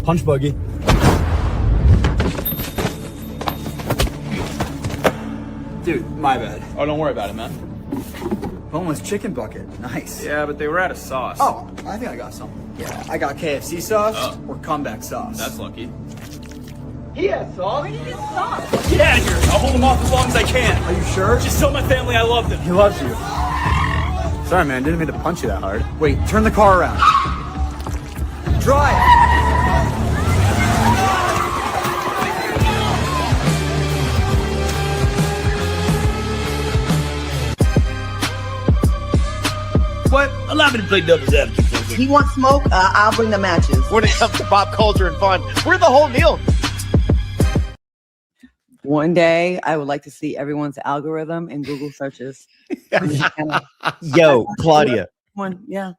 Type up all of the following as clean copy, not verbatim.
Punch buggy. Dude, my bad. Oh, don't worry about it, man. Boneless chicken bucket. Nice. Yeah, but they were out of sauce. Oh, I think I got some. Yeah, I got KFC sauce or comeback sauce. That's lucky. He has sauce? Get out of here. I'll hold them off as long as I can. Are you sure? Just tell my family I love them. He loves you. Sorry, man. Didn't mean to punch you that hard. Wait, turn the car around. Drive. What? Allow me to play devil's advocate for a second. He wants smoke, I'll bring the matches. When it comes to pop culture and fun, we're the whole deal. One day, I would like to see everyone's algorithm in Google searches. Yo, Claudia. Yeah.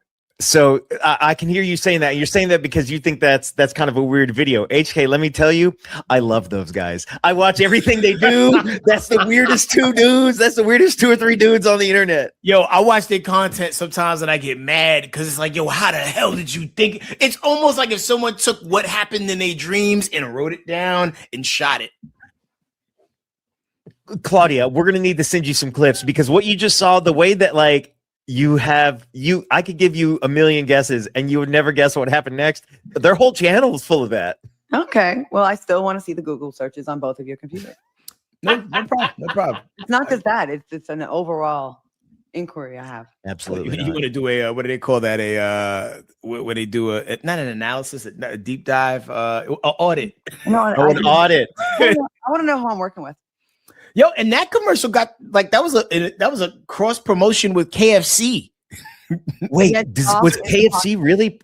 So I can hear you saying that. You're saying that because you think that's kind of a weird video. HK, let me tell you, I love those guys. I watch everything they do. That's the weirdest two dudes. That's the weirdest 2 or 3 dudes on the internet. Yo, I watch their content sometimes and I get mad because it's like, yo, how the hell did you think? It's almost like if someone took what happened in their dreams and wrote it down and shot it. Claudia, we're going to need to send you some clips because what you just saw, the way that like, I could give you a million guesses and you would never guess what happened next. Their whole channel is full of that. Okay. Well, I still want to see the Google searches on both of your computers. No problem. No problem. It's not just that. It's an overall inquiry I have. Absolutely. You want to do a, what do they call that? When they do not an analysis, a deep dive, audit. No, an audit. I want to know who I'm working with. Yo, and that commercial got like that was a cross promotion with KFC. Wait, was KFC really?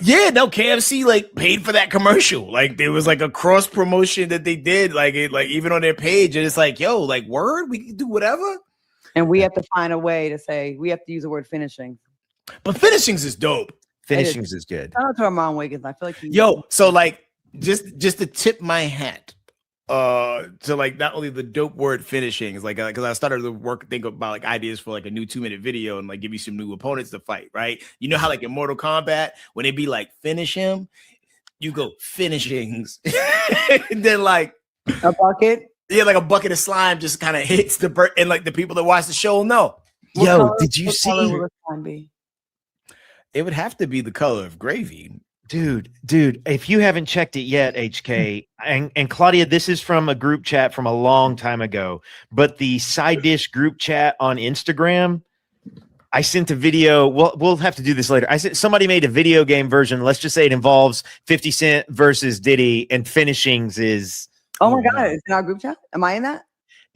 Yeah, no, KFC like paid for that commercial. Like there was like a cross promotion that they did, like even on their page, and it's like, yo, like word, we can do whatever. And we have to find a way to say we have to use the word finishing. But finishings is dope. Finishings is good. Shout out to Armand Wiggins. I feel like so like just to tip my hat. To like not only the dope word finishing is like because I started to think about like ideas for like a new 2-minute video and like give you some new opponents to fight, right? You know how like in Mortal Kombat when they be like finish him, you go finishings, and then like a bucket, like a bucket of slime just kind of hits the bird, and like the people that watch the show know. Yo, did you see? It would have to be the color of gravy. Dude, if you haven't checked it yet, HK, and Claudia, this is from a group chat from a long time ago, but the side dish group chat on Instagram, I sent a video. We'll have to do this later. I said somebody made a video game version. Let's just say it involves 50 Cent versus Diddy, and finishings is. Oh my God, it's in our group chat. Am I in that?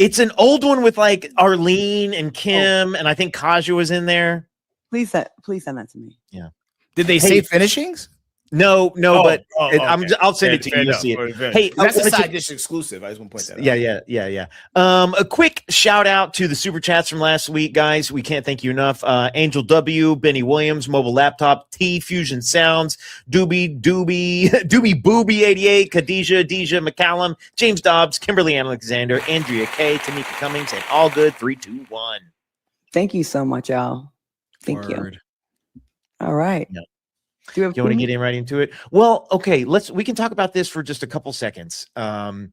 It's an old one with like Arlene and Kim, and I think Kaja was in there. Please send that to me. Yeah. Did they say finishings? No, but okay. I'll send it to you. You'll see it. Hey, that's a side dish exclusive. I just want to point that out. Yeah. A quick shout out to the super chats from last week, guys. We can't thank you enough. Angel W, Benny Williams, Mobile Laptop, T Fusion Sounds, Doobie Booby 88, Khadijah, Deja McCallum, James Dobbs, Kimberly Alexander, Andrea K, Tamika Cummings, and All Good 321. Thank you so much, y'all. Thank you. All right. Yeah. Do you want to get right into it? Well, okay, we can talk about this for just a couple seconds. The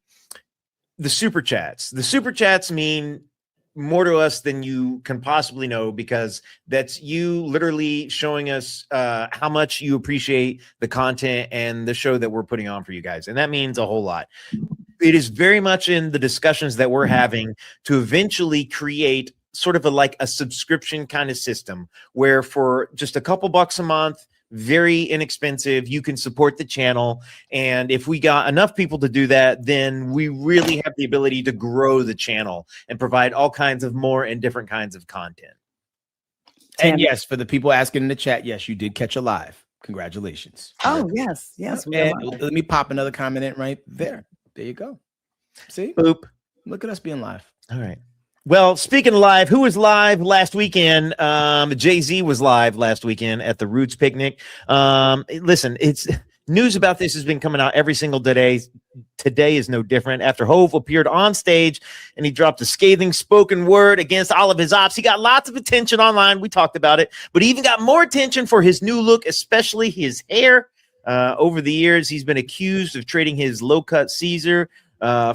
super chats. The super chats mean more to us than you can possibly know, because that's you literally showing us how much you appreciate the content and the show that we're putting on for you guys. And that means a whole lot. It is very much in the discussions that we're having to eventually create sort of a subscription kind of system where for just a couple bucks a month, very inexpensive, you can support the channel. And if we got enough people to do that, then we really have the ability to grow the channel and provide all kinds of more and different kinds of content. And yes, for the people asking in the chat, yes, you did catch a live. Congratulations. Oh, yes. And let me pop another comment in right there. There you go. See? Boop. Look at us being live. All right. Well, speaking of live, who was live last weekend? Jay-Z was live last weekend at the Roots Picnic. Listen, it's news about this has been coming out every single day. Today is no different. After Hove appeared on stage and he dropped a scathing spoken word against all of his ops, he got lots of attention online. We talked about it, but he even got more attention for his new look, especially his hair. Over the years, he's been accused of trading his low-cut Caesar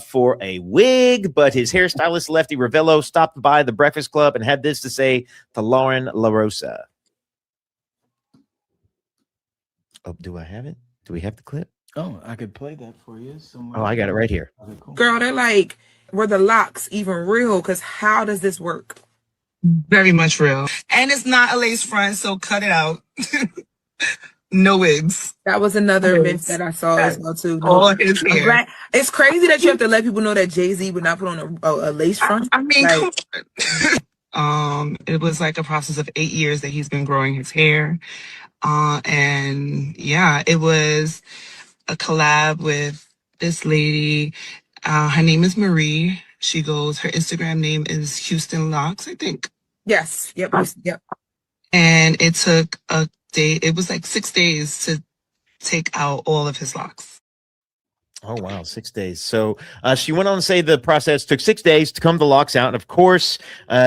for a wig, but his hairstylist Lefty Ravello stopped by the Breakfast Club and had this to say to Lauren LaRosa. Oh, do I have it? Do we have the clip? Oh, I could play that for you. Oh, I got it right here. Okay, cool. Girl, they're like, were the locks even real? Because how does this work? Very much real. And it's not a lace front, so cut it out. No wigs. That was another No myth wigs. that I saw as well too. All his I'm hair. glad- It's crazy that you have to let people know that Jay-Z would not put on a lace front. I mean, Like- come on. It was like a process of 8 years that he's been growing his hair. And yeah, it was a collab with this lady. Her name is Marie. Her Instagram name is Houston Locks, I think. Yes. Yep. Yep. And it took a day. It was like 6 days to take out all of his locks. Oh, wow. 6 days. So she went on to say the process took 6 days to come the locks out. And of course,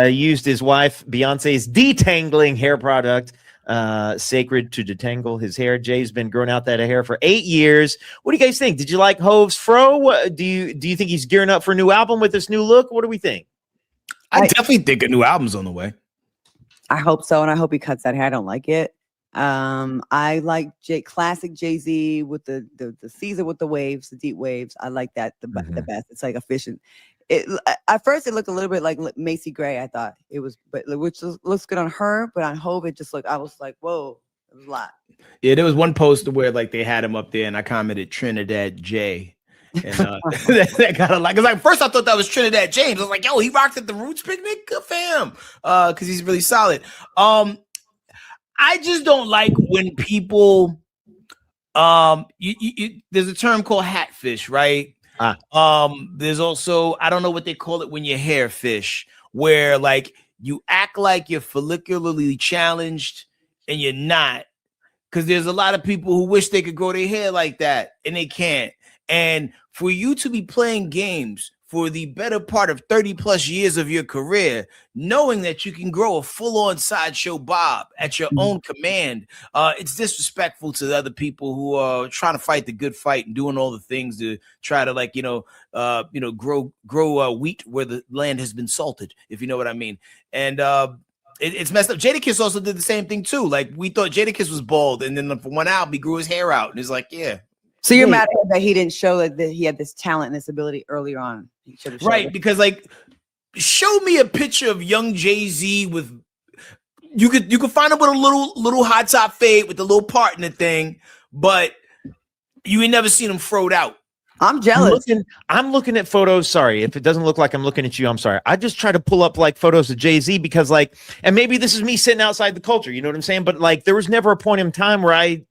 used his wife Beyonce's detangling hair product, sacred to detangle his hair. Jay's been growing out that hair for 8 years. What do you guys think? Did you like Hove's fro? Do you think he's gearing up for a new album with this new look? What do we think? I definitely think a new album's on the way. I hope so, and I hope he cuts that hair. I don't like it. I like classic Jay-Z with the Caesar with the waves, the deep waves. I like that the best. It's like efficient. At first it looked a little bit like Macy Gray. I thought it was, but which looks good on her, but on Hove it just looked. I was like, whoa, it was a lot. Yeah, there was one poster where like they had him up there, and I commented Trinidad J. And that got a lot. Because like first I thought that was Trinidad James. I was like, yo, he rocked at the Roots picnic. Good for him. Because he's really solid. I just don't like when people there's a term called hatfish, right? There's also, I don't know what they call it when you're hairfish, where like you act like you're follicularly challenged and you're not. Because there's a lot of people who wish they could grow their hair like that and they can't. And for you to be playing games for the better part of 30 plus years of your career, knowing that you can grow a full-on sideshow bob at your own command, it's disrespectful to the other people who are trying to fight the good fight and doing all the things to try to grow wheat where the land has been salted, if you know what I mean. And it's messed up. Jadakiss also did the same thing too. Like we thought Jadakiss was bald, and then for one album he grew his hair out, and it's like, yeah. So you're mad at him that he didn't show that he had this talent and this ability earlier on. He should have showed Right, it. because like, show me a picture of young Jay-Z with you could find him with a little high top fade with the little part in the thing, but you ain't never seen him froed out. I'm jealous. I'm looking at photos. Sorry, if it doesn't look like I'm looking at you, I'm sorry. I just try to pull up like photos of Jay-Z because like, and maybe this is me sitting outside the culture, you know what I'm saying? But like, there was never a point in time where I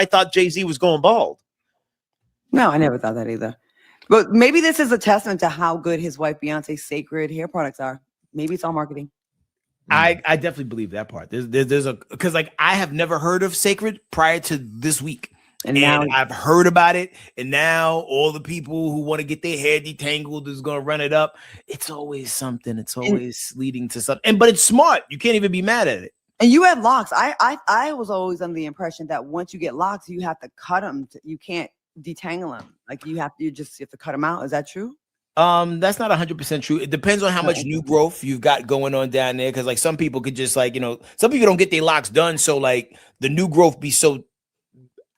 thought Jay-Z was going bald. No, I never thought that either. But maybe this is a testament to how good his wife Beyonce's sacred hair products are. Maybe it's all marketing. I definitely believe that part. There's a because like I have never heard of Sacred prior to this week. And now I've heard about it, and now all the people who want to get their hair detangled is going to run it up. It's always something. It's always leading to something. But it's smart. You can't even be mad at it. And you have locks. I was always under the impression that once you get locks, you have to cut them. You can't detangle them. Like you have to cut them out. Is that true? That's not 100% true. It depends on how much new growth you've got going on down there. Because like some people could just like, some people don't get their locks done. So like the new growth be so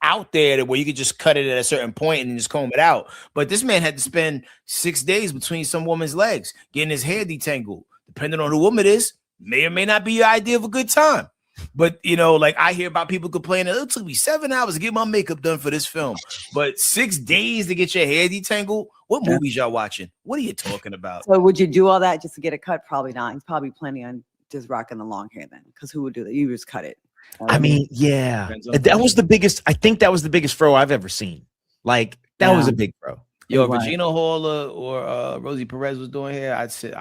out there that where you could just cut it at a certain point and just comb it out. But this man had to spend 6 days between some woman's legs getting his hair detangled. Depending on who woman it is, may or may not be your idea of a good time. But like I hear about people complaining, it took me 7 hours to get my makeup done for this film, but 6 days to get your hair detangled. What movies y'all watching? What are you talking about? So would you do all that just to get it cut? Probably not. He's probably planning on just rocking the long hair then, because who would do that? You just cut it. I mean, yeah, that was the biggest. I think that was the biggest fro I've ever seen. Like that was a big fro. Yo, if Regina Hall or Rosie Perez was doing hair, I sit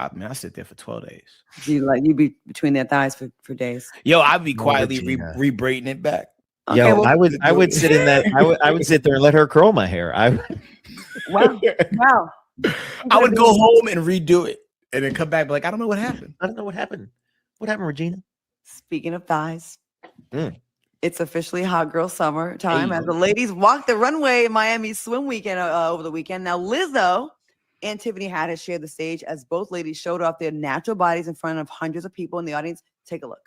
there for 12 days. You'd be between their thighs for days. Yo, I'd be quietly re-braiding it back. Okay, Yo, I would sit in that. I would sit there and let her curl my hair. Wow. I would go home and redo it and then come back and be like, I don't know what happened. I don't know what happened. What happened, Regina? Speaking of thighs, It's officially hot girl summer time as the ladies walk the runway in Miami Swim Weekend over the weekend. Now, Lizzo and Tiffany Haddish shared the stage as both ladies showed off their natural bodies in front of hundreds of people in the audience. Take a look.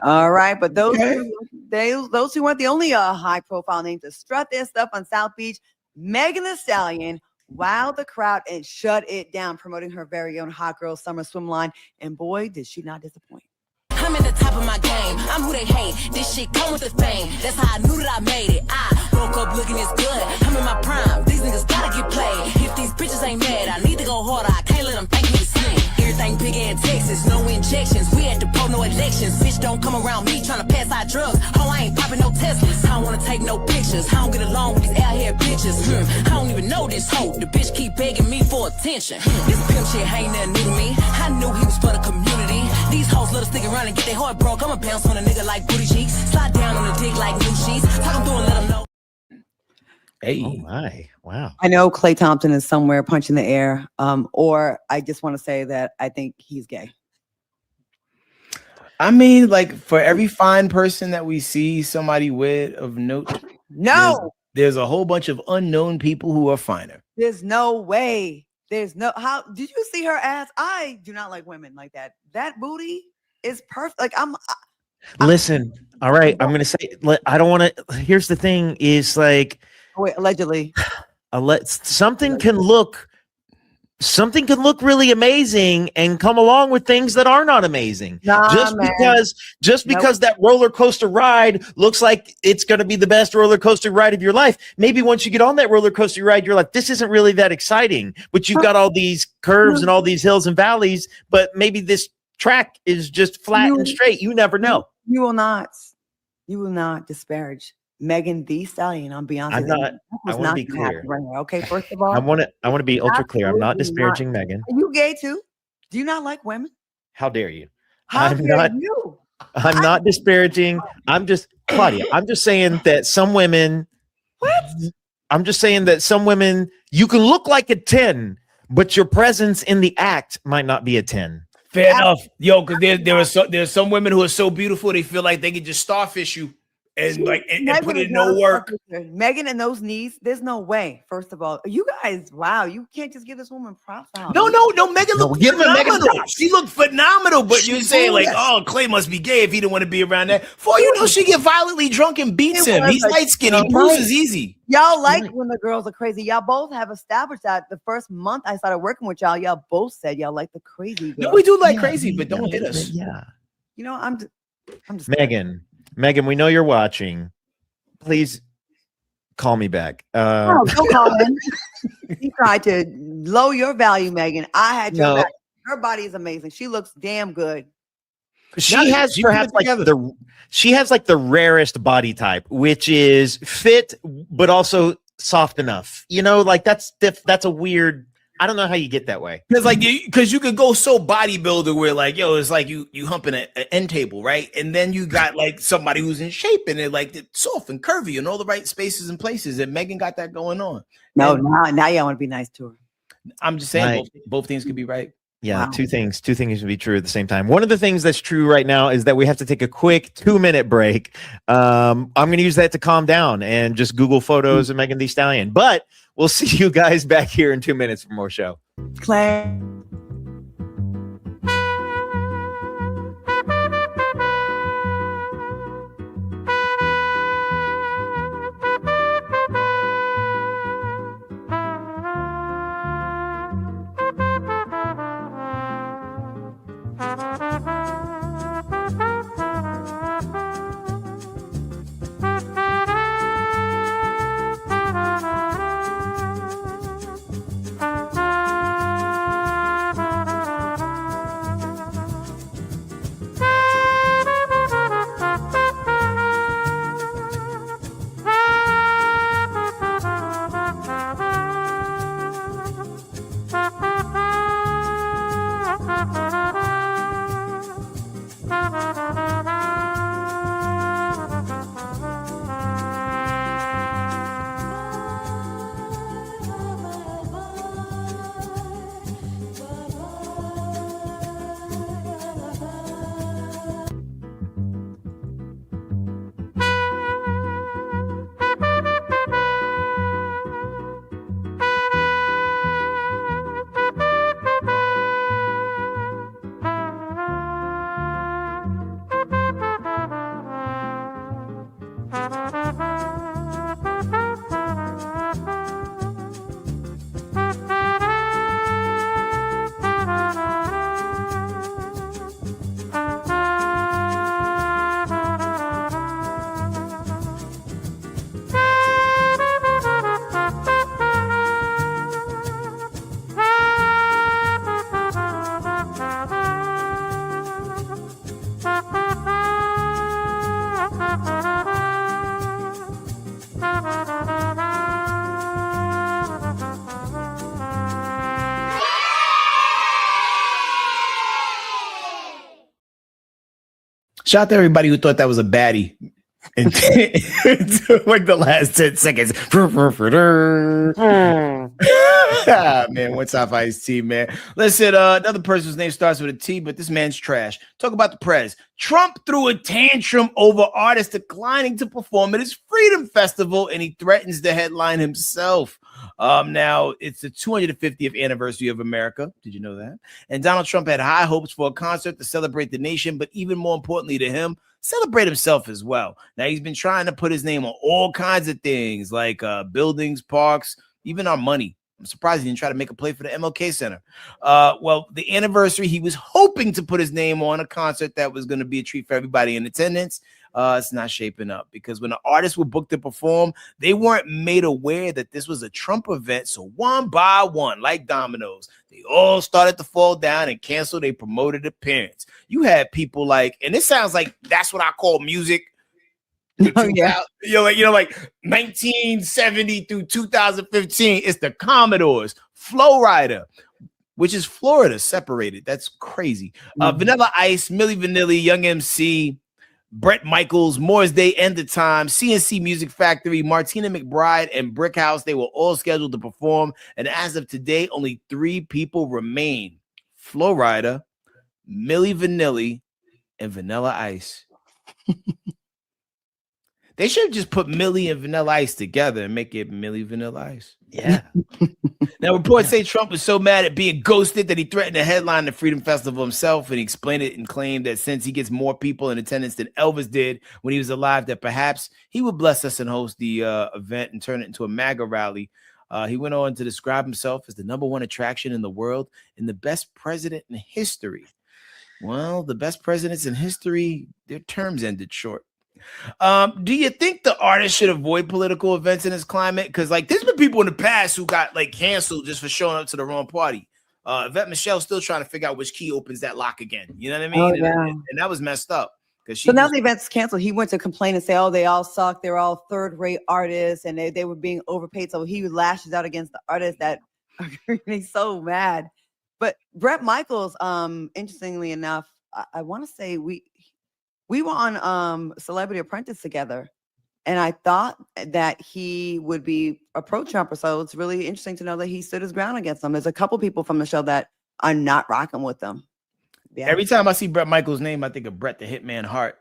All right, but those who weren't the only high-profile names to strut their stuff on South Beach, Megan Thee Stallion wowed the crowd and shut it down, promoting her very own hot girl summer swim line. And boy, did she not disappoint. I'm at the top of my game. I'm who they hate. This shit come with the fame. That's how I knew that I made it. I woke up looking this good. I'm in my prime. These niggas gotta get played. If these bitches ain't mad, I need to go harder. I can't let them think we the same. Everything big in Texas, no injections. We at the pro, no elections. Bitch, don't come around me trying to pass out drugs. Oh, I ain't popping no Teslas. I don't wanna take no pictures. I don't get along with these out here bitches. I don't even know this hoe. The bitch keep begging me for attention. This pimp shit ain't nothing new to me. I knew he was for the community. These hoes let us stick around and get their heart broke. I'ma bounce on a nigga like booty cheeks. Slide down on the dick like new sheets. Talk him through and let him know. Hey. Oh my. Wow. I know Klay Thompson is somewhere punching the air. Or I just want to say that I think he's gay. I mean, like, for every fine person that we see somebody with of note, there's a whole bunch of unknown people who are finer. There's no way. There's no how did you see her ass? I do not like women like that. That booty is perfect. Like Listen, all right. I'm gonna say I don't want to. Here's the thing: is like wait, allegedly, something can look really amazing and come along with things that are not amazing. Just because that roller coaster ride looks like it's going to be the best roller coaster ride of your life, maybe once you get on that roller coaster ride, you're like, this isn't really that exciting. But you've got all these curves and all these hills and valleys, but maybe this track is just flat and straight. You never know. You will not disparage Megan Thee Stallion on Beyonce. I'm not. I want to be clear. Right now. Okay, first of all, I want to be ultra clear. I'm not disparaging Megan. Are you gay too? Do you not like women? How dare you? I'm not disparaging. I'm just Claudia. I'm just saying that some women. What? I'm just saying that some women you can look like a 10, but your presence in the act might not be a 10. Fair enough, yo. Because there's some women who are so beautiful they feel like they can just starfish you. And put in no work. Megan and those knees, there's no way. First of all, you guys, wow, you can't just give this woman props out. No, Megan looked phenomenal. She looked phenomenal, but you're saying like, oh, Klay must be gay if he didn't want to be around that. For you know, she get violently drunk and beats him. He's light skinned. He bruises easy. Y'all like when the girls are crazy. Y'all both have established that the first month I started working with y'all. Y'all both said y'all like the crazy girls. No, we do like crazy, but don't hit us. Yeah. You know, I'm just Megan, we know you're watching. Please call me back. Don't call him. He tried to low your value, Megan. I had your back. Her body is amazing. She looks damn good. She has the rarest body type, which is fit but also soft enough. You know, like that's a weird. I don't know how you get that way. Because you could go so bodybuilder where like, yo, it's like you humping an end table, right? And then you got like somebody who's in shape and they're like soft and curvy and all the right spaces and places. And Megan got that going on. Now y'all want to be nice to her. I'm just saying both things could be right. Yeah, wow. Two things can be true at the same time. One of the things that's true right now is that we have to take a quick 2-minute break. I'm going to use that to calm down and just Google photos of Megan Thee Stallion. But we'll see you guys back here in 2 minutes for more show. Claire. Shout out to everybody who thought that was a baddie. And like the last 10 seconds. Man, what's up, Ice T, man? Listen, another person's name starts with a T, but this man's trash. Talk about the prez. Trump threw a tantrum over artists declining to perform at his Freedom Festival, and he threatens to headline himself. Now, it's the 250th anniversary of America. Did you know that? And Donald Trump had high hopes for a concert to celebrate the nation, but even more importantly to him, celebrate himself as well. Now, he's been trying to put his name on all kinds of things like buildings, parks, even our money. I'm surprised he didn't try to make a play for the MLK Center. Well, the anniversary, he was hoping to put his name on a concert that was going to be a treat for everybody in attendance. It's not shaping up because when the artists were booked to perform, they weren't made aware that this was a Trump event. So one by one, like dominoes, they all started to fall down and cancel their promoted appearance. You had people like, and it sounds like that's what I call music. Oh, yeah. Like 1970 through 2015, it's the Commodores, Flow Rider, which is Florida separated. That's crazy. Vanilla Ice, Milli Vanilli, Young MC, Bret Michaels, Morris Day, End of Time, CNC Music Factory, Martina McBride, and Brick House. They were all scheduled to perform. And as of today, only 3 people remain: Flow Rider, Milli Vanilli, and Vanilla Ice. They should just put Millie and Vanilla Ice together and make it Millie Vanilla Ice. Yeah. Now, reports say Trump was so mad at being ghosted that he threatened to headline the Freedom Festival himself, and he explained it and claimed that since he gets more people in attendance than Elvis did when he was alive, that perhaps he would bless us and host the event and turn it into a MAGA rally. He went on to describe himself as the #1 attraction in the world and the best president in history. Well, the best presidents in history, their terms ended short. Do you think the artist should avoid political events in this climate? Because like there's been people in the past who got like canceled just for showing up to the wrong party. Yvette Michelle's still trying to figure out which key opens that lock again. You know what I mean? Oh, yeah. And that was messed up. So now the event's canceled. He went to complain and say, oh, they all suck. They're all third-rate artists and they were being overpaid. So he lashes out against the artists that are getting so mad. But Bret Michaels, interestingly enough, I want to say we were on Celebrity Apprentice together, and I thought that he would be a pro-Trumper. So it's really interesting to know that he stood his ground against them. There's a couple people from the show that are not rocking with them. Yeah. Every time I see Bret Michaels' name, I think of Bret the Hitman Hart.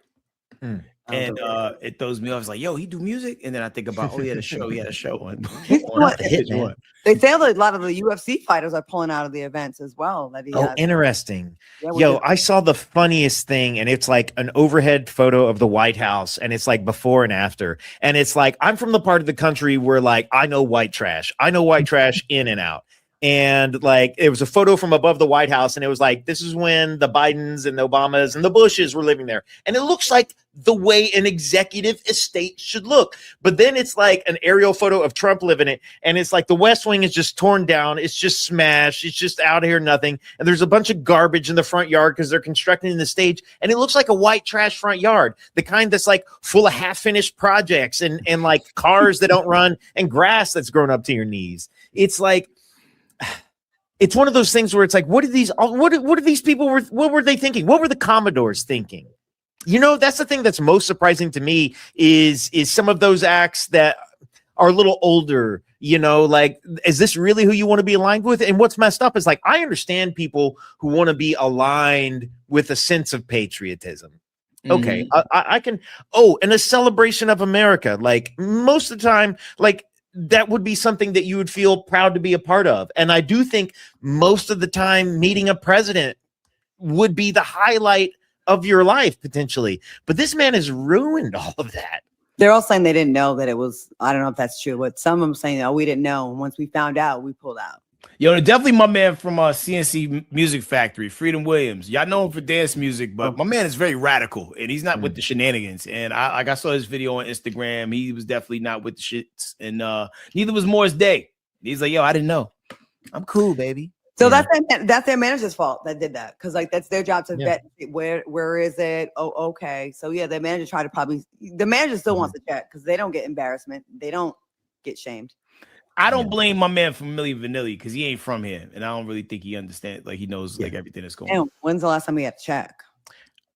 And it throws me off. It's like, yo, he do music, and then I think about, oh, he had a show. He had a show on Hitman. They say that a lot of the UFC fighters are pulling out of the events as well. That he has. Interesting. Yeah, I saw the funniest thing, and it's like an overhead photo of the White House, and it's like before and after. And it's like, I'm from the part of the country where like I know white trash. I know white trash in and out. And like it was a photo from above the White House, and it was like, this is when the Bidens and the Obamas and the Bushes were living there. And it looks like the way an executive estate should look. But then it's like an aerial photo of Trump living it, and it's like the West Wing is just torn down, it's just smashed, it's just out here nothing. And there's a bunch of garbage in the front yard because they're constructing the stage, and it looks like a white trash front yard, the kind that's like full of half-finished projects and like cars that don't run and grass that's grown up to your knees. It's like, it's one of those things where it's like, what are these people what were they thinking? What were the Commodores thinking? You know, that's the thing that's most surprising to me is some of those acts that are a little older, you know, like, is this really who you want to be aligned with? And what's messed up is like, I understand people who want to be aligned with a sense of patriotism. Okay. I can, and a celebration of America. Like most of the time, like, that would be something that you would feel proud to be a part of. And I do think most of the time meeting a president would be the highlight of your life potentially. But this man has ruined all of that. They're all saying they didn't know that it was, I don't know if that's true, but some of them saying, oh, we didn't know. And once we found out, we pulled out. Yo, definitely my man from CNC Music Factory, Freedom Williams. Y'all know him for dance music, but my man is very radical, and he's not with the shenanigans. And I saw his video on Instagram. He was definitely not with the shits, and neither was Morris Day. He's like, yo, I didn't know. I'm cool, baby. So that's their manager's fault that did that, because like that's their job to vet where is it? Oh, okay. So yeah, the manager the manager still wants to check because they don't get embarrassment. They don't get shamed. I don't blame my man from Milli Vanilli because he ain't from here, and I don't really think he understands. Like he knows like everything that's going on. When's the last time we had to check?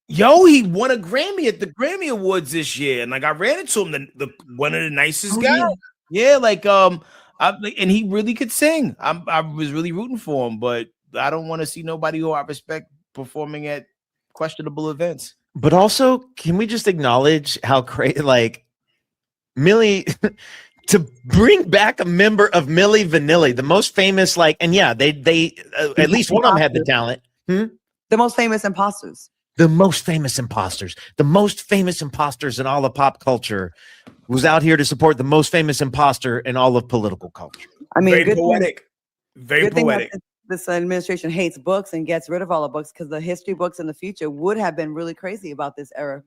Yo, he won a Grammy at the Grammy Awards this year, and like I ran into him, the one of the nicest guys. Yeah, and he really could sing. I was really rooting for him, but I don't want to see nobody who I respect performing at questionable events. But also, can we just acknowledge how crazy, like Millie, to bring back a member of Milli Vanilli, the most famous, like, and yeah, they at least one of them had the talent. The most famous imposters. The most famous imposters. The most famous imposters in all of pop culture was out here to support the most famous imposter in all of political culture. I mean, very poetic. Very poetic. This administration hates books and gets rid of all the books because the history books in the future would have been really crazy about this era.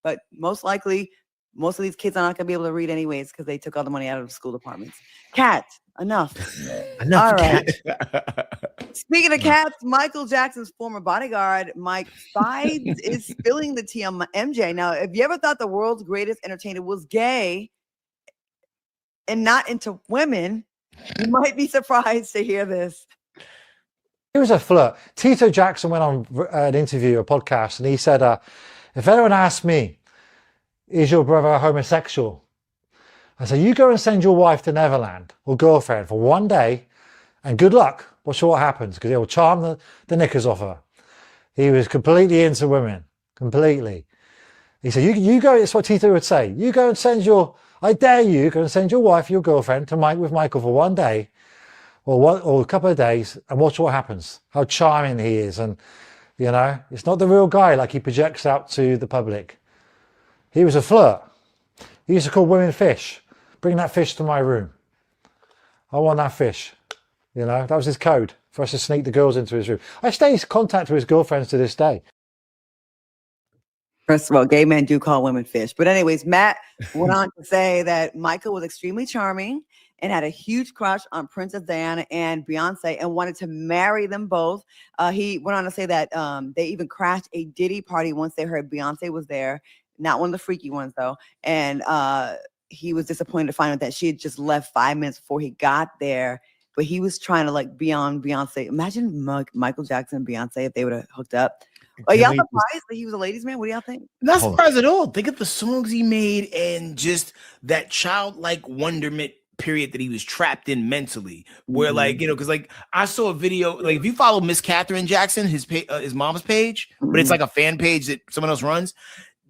But most likely, most of these kids are not going to be able to read anyways because they took all the money out of the school departments. Cat, enough. Enough, all right. Cat. Speaking of cats, Michael Jackson's former bodyguard, Mike Sides, is spilling the tea on MJ. Now, if you ever thought the world's greatest entertainer was gay and not into women, you might be surprised to hear this. He was a flirt. Tito Jackson went on an interview, a podcast, and he said, if anyone asks me, is your brother homosexual? I said, you go and send your wife to Neverland or girlfriend for one day and good luck. Watch what happens, because he'll charm the knickers off her. He was completely into women, completely. He said, you go, it's what Tito would say. You go and send I dare you, go and send your wife, your girlfriend to with Michael for one day or a couple of days and watch what happens. How charming he is. And, you know, it's not the real guy like he projects out to the public. He was a flirt. He used to call women fish. Bring that fish to my room. I want that fish. You know, that was his code for us to sneak the girls into his room. I stay in contact with his girlfriends to this day. First of all, gay men do call women fish. But anyways, Matt went on to say that Michael was extremely charming and had a huge crush on Princess Diana and Beyonce and wanted to marry them both. He went on to say that they even crashed a Diddy party once they heard Beyonce was there. Not one of the freaky ones, though. And he was disappointed to find out that she had just left 5 minutes before he got there. But he was trying to like be on Beyonce. Imagine Michael Jackson and Beyonce if they would have hooked up. Are y'all surprised that he was a ladies' man? What do y'all think? Not surprised at all. Think of the songs he made and just that childlike wonderment period that he was trapped in mentally. Where like, you know, because like I saw a video, like if you follow Miss Catherine Jackson, his mom's page, but it's like a fan page that someone else runs.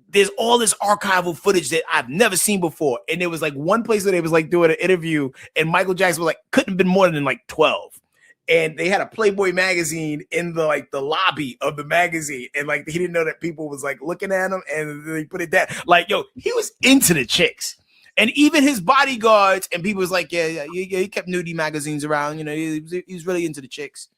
There's all this archival footage that I've never seen before. And there was like one place where they was like doing an interview and Michael Jackson was like, couldn't have been more than like 12. And they had a Playboy magazine in the lobby of the magazine. And like, he didn't know that people was like looking at him and they put it down. Like, yo, he was into the chicks. And even his bodyguards and people was like, yeah, he kept nudie magazines around. You know, he was really into the chicks.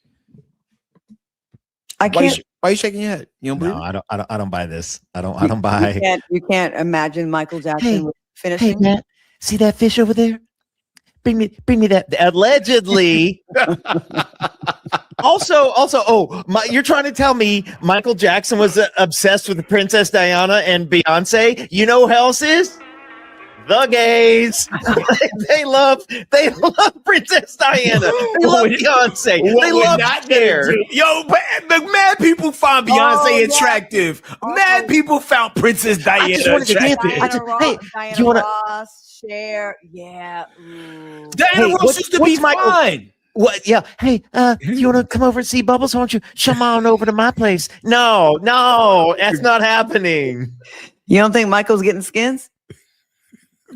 I can't. Why are you shaking your head? You don't believe No, I don't buy this. I don't buy. You can't imagine Michael Jackson finishing. Hey, Matt, see that fish over there? Bring me that. Allegedly. also, you're trying to tell me Michael Jackson was obsessed with Princess Diana and Beyonce? You know who else is? The gays. they love Princess Diana. They love Beyonce. They love Cher. Yo, but mad people found Beyonce attractive. Mad people found Princess Diana attractive. Diana you want Ross, Cher, yeah. Diana Ross used to be fine. What? Yeah. Hey, you want to come over and see Bubbles? Why don't you come on over to my place? No, that's not happening. You don't think Michael's getting skins?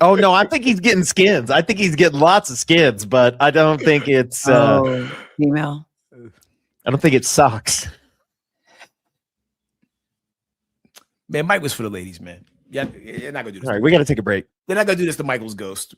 Oh no, I think he's getting skins. I think he's getting lots of skins, but I don't think it's female. I don't think it sucks. Man, Mike was for the ladies, man. Yeah, you're not gonna do this. All right, we got to take a break. They're not gonna do this to Michael's ghost.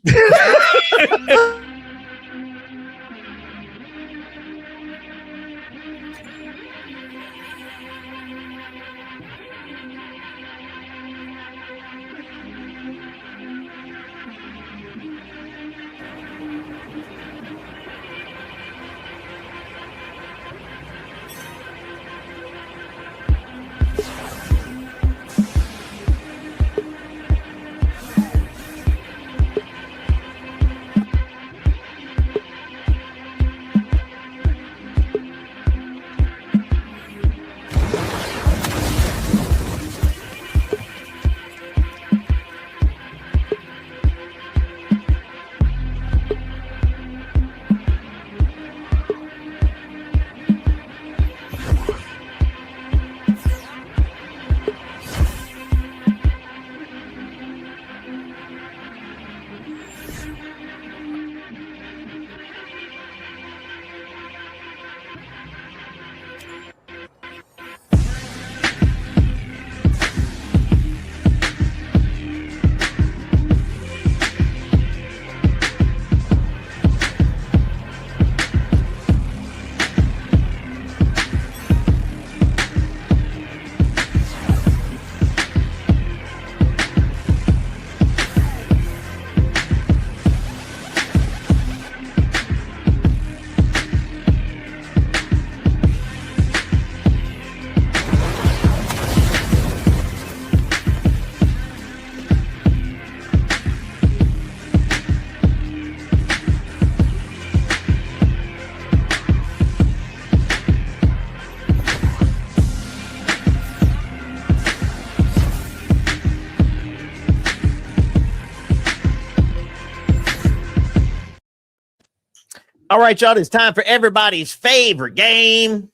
All right, y'all, it's time for everybody's favorite game.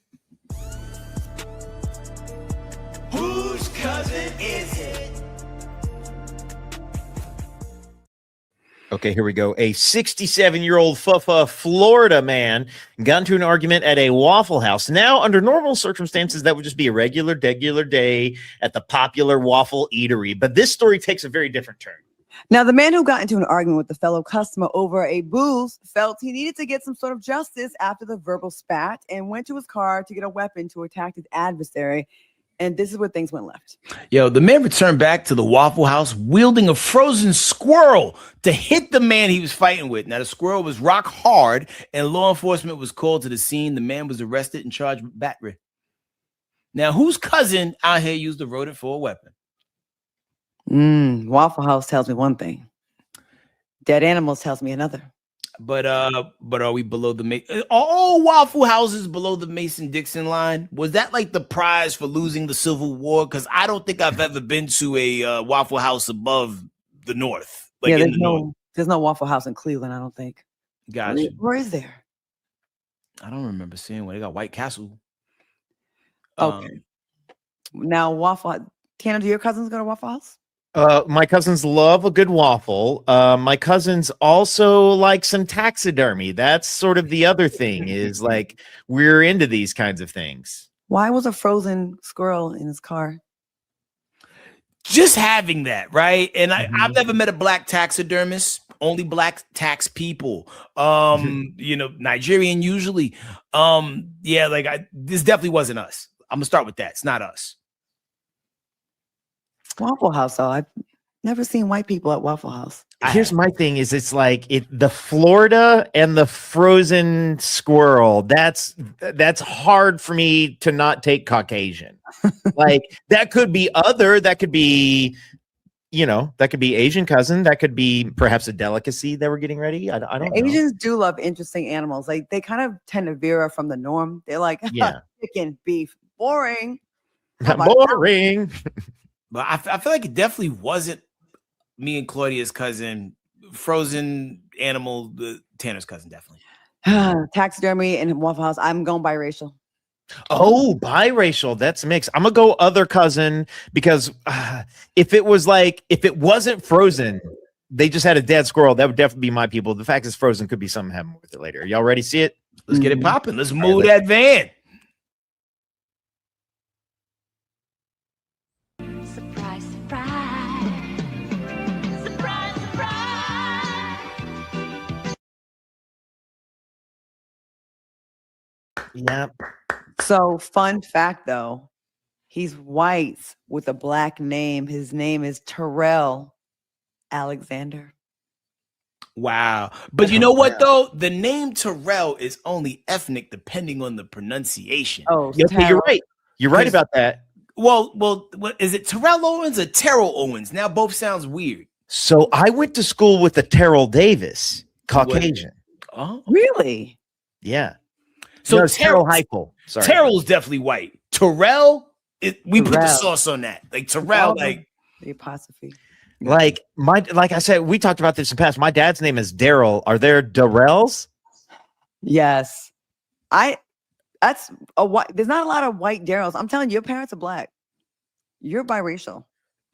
Whose cousin is it? Okay, here we go. A 67-year-old Florida man got into an argument at a Waffle House. Now, under normal circumstances, that would just be a regular day at the popular waffle eatery. But this story takes a very different turn. Now, the man who got into an argument with a fellow customer over a booze felt he needed to get some sort of justice after the verbal spat and went to his car to get a weapon to attack his adversary. And this is where things went left. Yo, the man returned back to the Waffle House wielding a frozen squirrel to hit the man he was fighting with. Now, the squirrel was rock hard and law enforcement was called to the scene. The man was arrested and charged with battery. Now, whose cousin out here used the rodent for a weapon? Waffle House tells me one thing. Dead animals tells me another. But are we below the all Waffle Houses below the Mason-Dixon line? Was that like the prize for losing the Civil War? Because I don't think I've ever been to a Waffle House above the North. Like yeah, North. There's no Waffle House in Cleveland, I don't think. Gotcha. Where is there? I don't remember seeing one. They got White Castle. Okay. Now, Tana, do your cousins go to Waffle House? My cousins love a good waffle. My cousins also like some taxidermy. That's sort of the other thing is like we're into these kinds of things. Why was a frozen squirrel in his car? Just having that, right? And I've never met a black taxidermist, only black tax people. Nigerian usually. This definitely wasn't us. I'm gonna start with that. It's not us. Waffle House, though. I've never seen white people at Waffle House. Here's my thing is it's like the Florida and the frozen squirrel. That's hard for me to not take Caucasian. Like that could be that could be, that could be Asian cousin. That could be perhaps a delicacy that we're getting ready. I don't know. Asians do love interesting animals. Like they kind of tend to veer from the norm. They're like, chicken, beef, boring. Boring. But I feel like it definitely wasn't me and Claudia's cousin. Frozen animal, Tanner's cousin, definitely. Taxidermy and Waffle House. I'm going biracial. Oh, biracial. That's mixed. I'm gonna go other cousin because if it wasn't Frozen, they just had a dead squirrel. That would definitely be my people. The fact is, Frozen could be something happening with it later. Y'all ready to see it? Let's get it popping. Let's move that van. Surprise, surprise. Surprise, surprise. Yep. So, fun fact though, he's white with a black name. His name is Terrell Alexander. Wow. But you know what, though? The name Terrell is only ethnic depending on the pronunciation. Oh, yeah, you're right. You're right about that. Well, what is it? Terrell Owens or Terrell Owens? Now both sounds weird. So I went to school with a Terrell Davis, Caucasian. Oh, really? Yeah. So Terrell Heifel. Sorry. Terrell's definitely white. Terrell, we put the sauce on that. Like Terrell, the apostrophe. Like I said, we talked about this in the past. My dad's name is Daryl. Are there Darrells? Yes. That's a white. There's not a lot of white Daryl's. I'm telling you, your parents are black. You're biracial.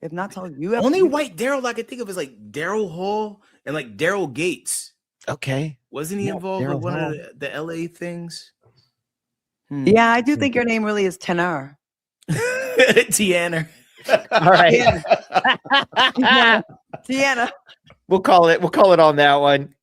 If not told you, only white Daryl I can think of is like Daryl Hall and like Daryl Gates. Okay. Wasn't he involved with one of the LA things? Yeah, I do think your name really is Tenor. Tiana. All right. Tiana. We'll call it on that one.